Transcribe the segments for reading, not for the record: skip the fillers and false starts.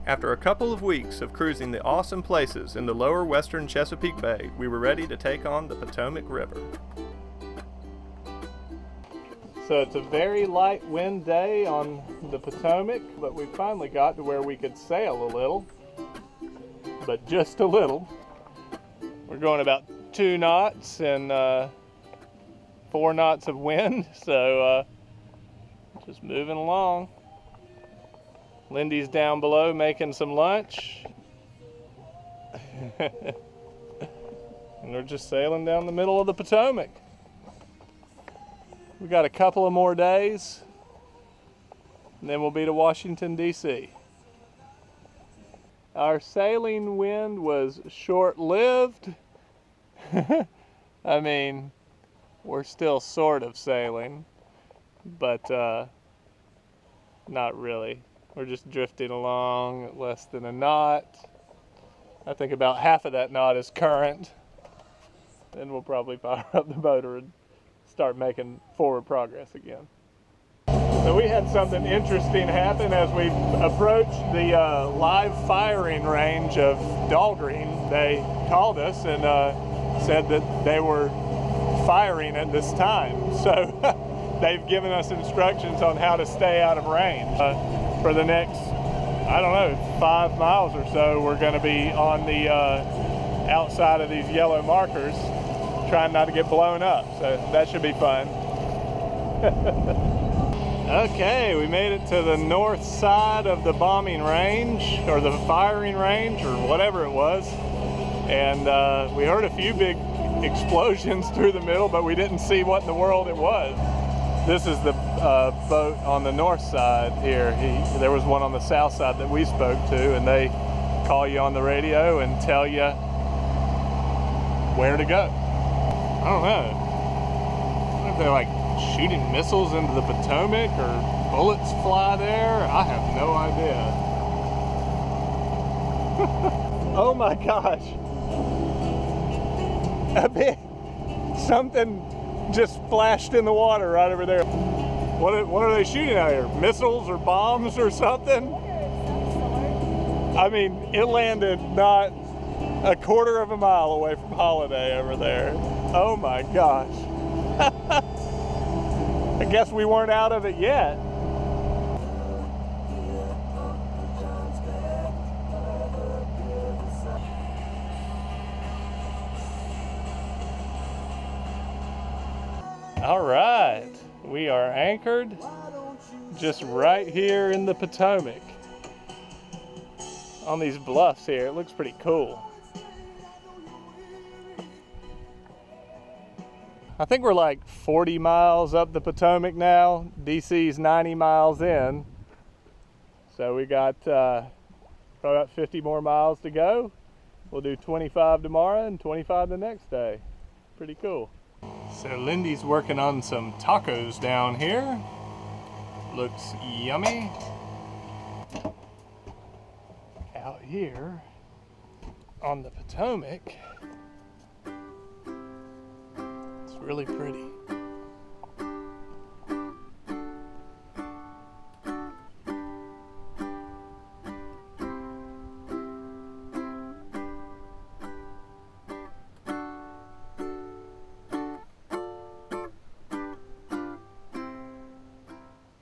After a couple of weeks of cruising the awesome places in the lower western Chesapeake Bay, we were ready to take on the Potomac River. So it's a very light wind day on the Potomac, but we finally got to where we could sail a little, but just a little. We're going about 2 knots and 4 knots of wind, so just moving along. Lindy's down below making some lunch. And we're just sailing down the middle of the Potomac. We got a couple of more days, and then we'll be to Washington D.C. Our sailing wind was short-lived. I mean, we're still sort of sailing, but not really. We're just drifting along at less than a knot. I think about half of that knot is current. Then we'll probably fire up the motor and start making forward progress again. So we had something interesting happen as we approached the live firing range of Dahlgreen. They called us and said that they were firing at this time. So they've given us instructions on how to stay out of range. For the next, I don't know, 5 miles or so, we're going to be on the outside of these yellow markers, trying not to get blown up. So that should be fun. Okay, we made it to the north side of the bombing range, or the firing range, or whatever it was. And we heard a few big explosions through the middle, but we didn't see what in the world it was. This is the boat on the north side here. There was one on the south side that we spoke to, and they call you on the radio and tell you where to go. I don't know. I don't know if they're like shooting missiles into the Potomac or bullets fly there. I have no idea. Oh my gosh. A bit, something just flashed in the water right over there. What are they shooting out here? Missiles or bombs or something? I mean, it landed not a quarter of a mile away from Holiday over there. Oh my gosh. I guess we weren't out of it yet. All right, we are anchored just right here in the Potomac on these bluffs here. It looks pretty cool. I think we're like 40 miles up the Potomac now. DC's 90 miles in. So we got probably about 50 more miles to go. We'll do 25 tomorrow and 25 the next day. Pretty cool. So Lindy's working on some tacos down here. Looks yummy. Out here on the Potomac, it's really pretty.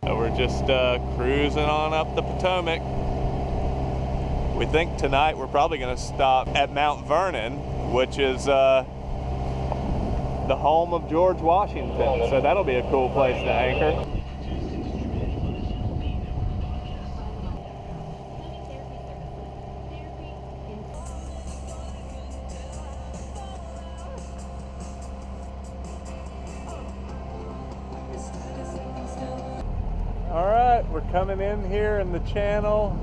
We're just cruising on up the Potomac. We think tonight we're probably going to stop at Mt Vernon, which is the home of George Washington. So that'll be a cool place to anchor. All right, we're coming in here in the channel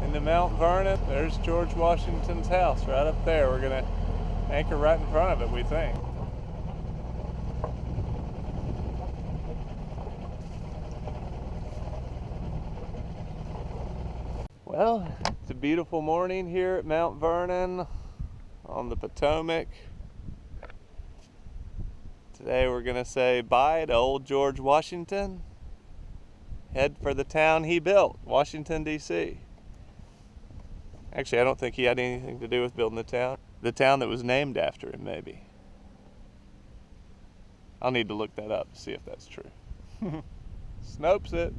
into Mt Vernon. There's George Washington's house right up there. We're gonna anchor right in front of it, we think. Well, it's a beautiful morning here at Mt Vernon on the Potomac. Today we're gonna say bye to old George Washington head for the town he built, Washington, D.C. Actually, I don't think he had anything to do with building the town. The town that was named after him, maybe. I'll need to look that up to see if that's true. Snopes it.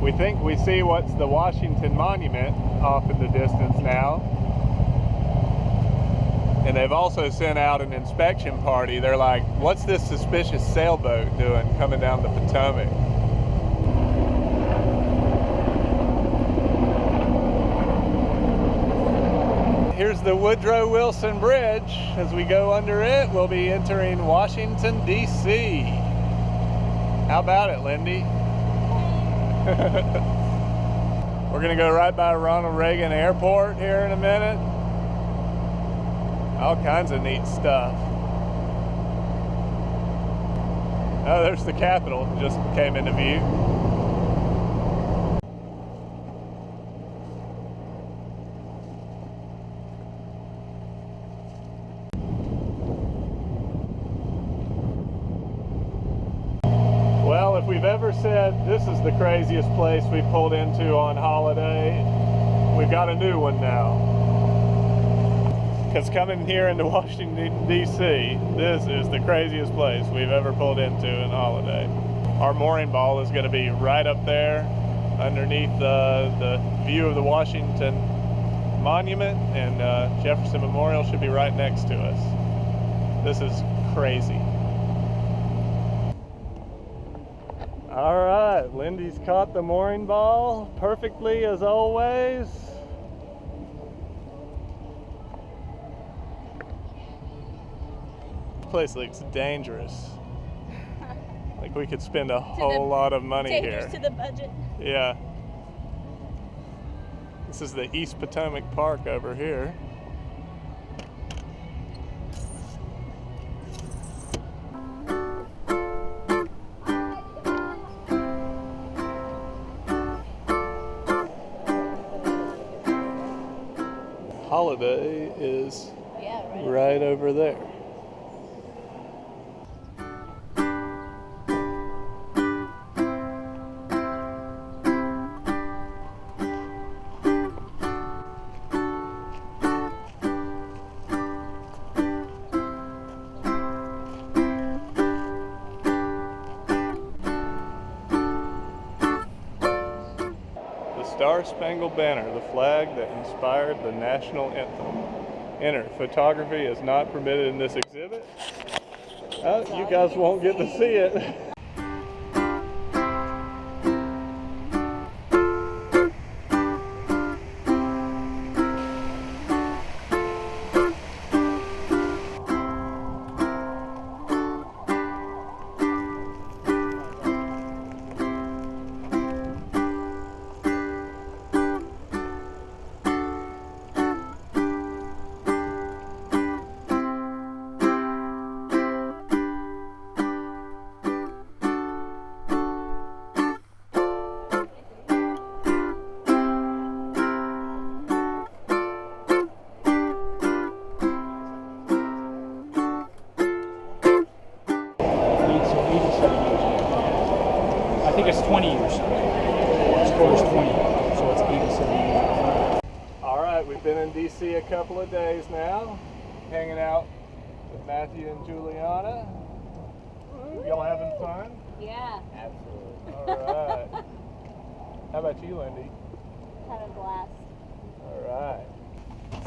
We think we see what's the Washington Monument off in the distance now. And they've also sent out an inspection party. They're like, what's this suspicious sailboat doing coming down the Potomac? Here's the Woodrow Wilson Bridge. As we go under it, we'll be entering Washington, D.C. How about it, Lindy? We're gonna go right by Ronald Reagan Airport here in a minute. All kinds of neat stuff. Oh, there's the Capitol, just came into view. Well, if we've ever said this is the craziest place we pulled into on holiday, we've got a new one now. Because coming here into Washington, D.C., this is the craziest place we've ever pulled into in holiday. Our mooring ball is going to be right up there underneath the view of the Washington Monument, and Jefferson Memorial should be right next to us. This is crazy. All right, Lindy's caught the mooring ball perfectly as always. This place looks dangerous. Like we could spend a whole lot of money here. Dangerous to the budget. Yeah. This is the East Potomac Park over here. Holiday is right over there. Star-Spangled Banner, the flag that inspired the national anthem. Enter. Photography is not permitted in this exhibit. Oh, you guys won't get to see it. I think it's 20 years. It's 20 years, so it's 87 years. All right, we've been in D.C. a couple of days now, hanging out with Matthew and Juliana. Y'all having fun? Yeah, absolutely. All right. How about you, Lindy? Had a blast. All right.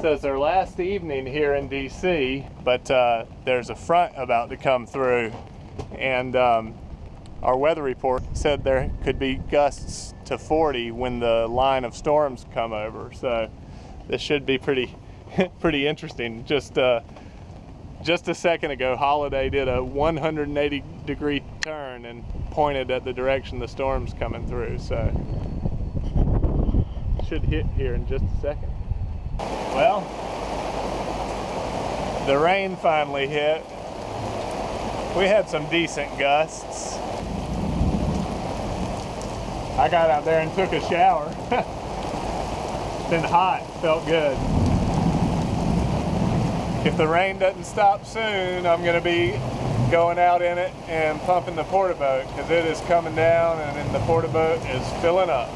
So it's our last evening here in D.C., but there's a front about to come through, and our weather report said there could be gusts to 40 when the line of storms come over. So this should be pretty interesting. Just a second ago, Holiday did a 180-degree turn and pointed at the direction the storm's coming through. So should hit here in just a second. Well, the rain finally hit. We had some decent gusts. I got out there and took a shower. It's been hot, felt good. If the rain doesn't stop soon, I'm going to be going out in it and pumping the portaboat because it is coming down and then the portaboat is filling up.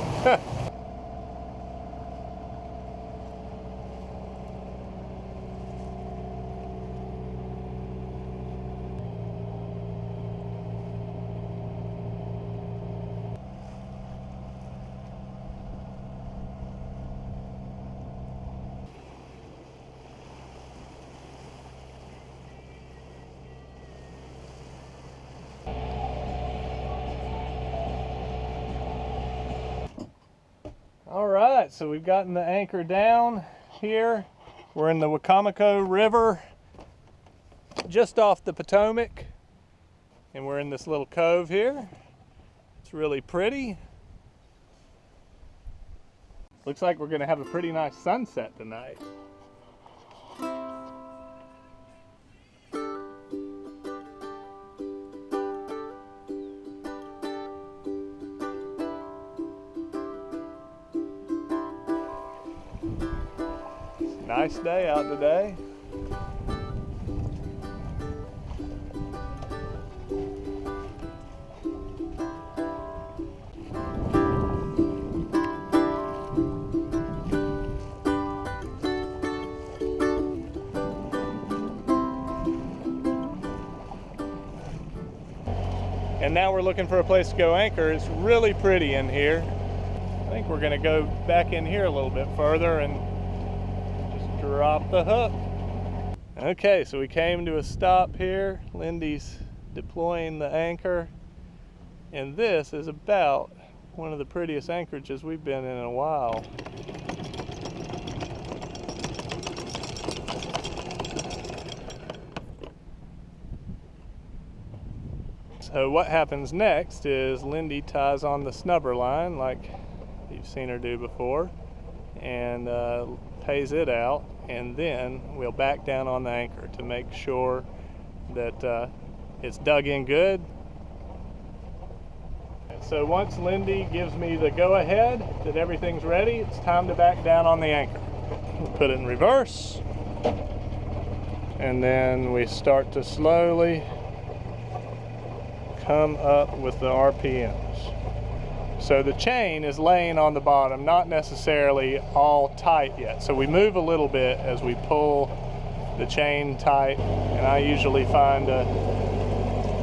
All right, so we've gotten the anchor down here. We're in the Wicomico River, just off the Potomac, and we're in this little cove here. It's really pretty. Looks like we're gonna have a pretty nice sunset tonight. Nice day out today. And now we're looking for a place to go anchor. It's really pretty in here. I think we're gonna go back in here a little bit further and drop the hook. Okay, so we came to a stop here. Lindy's deploying the anchor, and this is about one of the prettiest anchorages we've been in a while. So what happens next is Lindy ties on the snubber line like you've seen her do before, and pays it out, and then we'll back down on the anchor to make sure that it's dug in good. So once Lindy gives me the go-ahead that everything's ready, it's time to back down on the anchor. Put it in reverse, and then we start to slowly come up with the RPMs. So the chain is laying on the bottom, not necessarily all tight yet. So we move a little bit as we pull the chain tight, and I usually find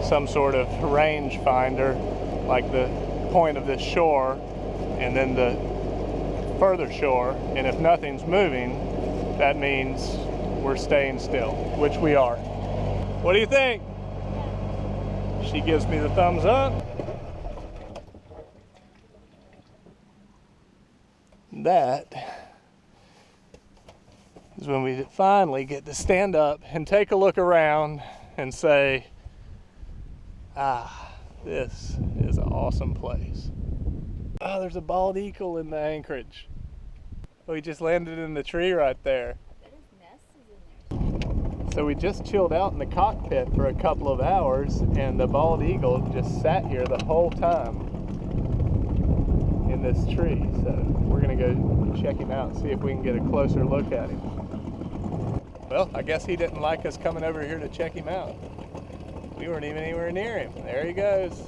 some sort of range finder, like the point of this shore and then the further shore, and if nothing's moving, that means we're staying still, which we are. What do you think? She gives me the thumbs up. That is when we finally get to stand up and take a look around and say, ah, this is an awesome place. Oh, there's a bald eagle in the anchorage. Oh, he just landed in the tree right there. So we just chilled out in the cockpit for a couple of hours, and the bald eagle just sat here the whole time in this tree. So we're gonna go check him out and see if we can get a closer look at him. Well, I guess he didn't like us coming over here to check him out. We weren't even anywhere near him. There he goes.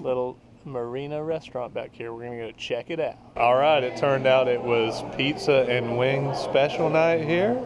Little marina restaurant back here. We're gonna go check it out. All right, it turned out it was pizza and wings special night here.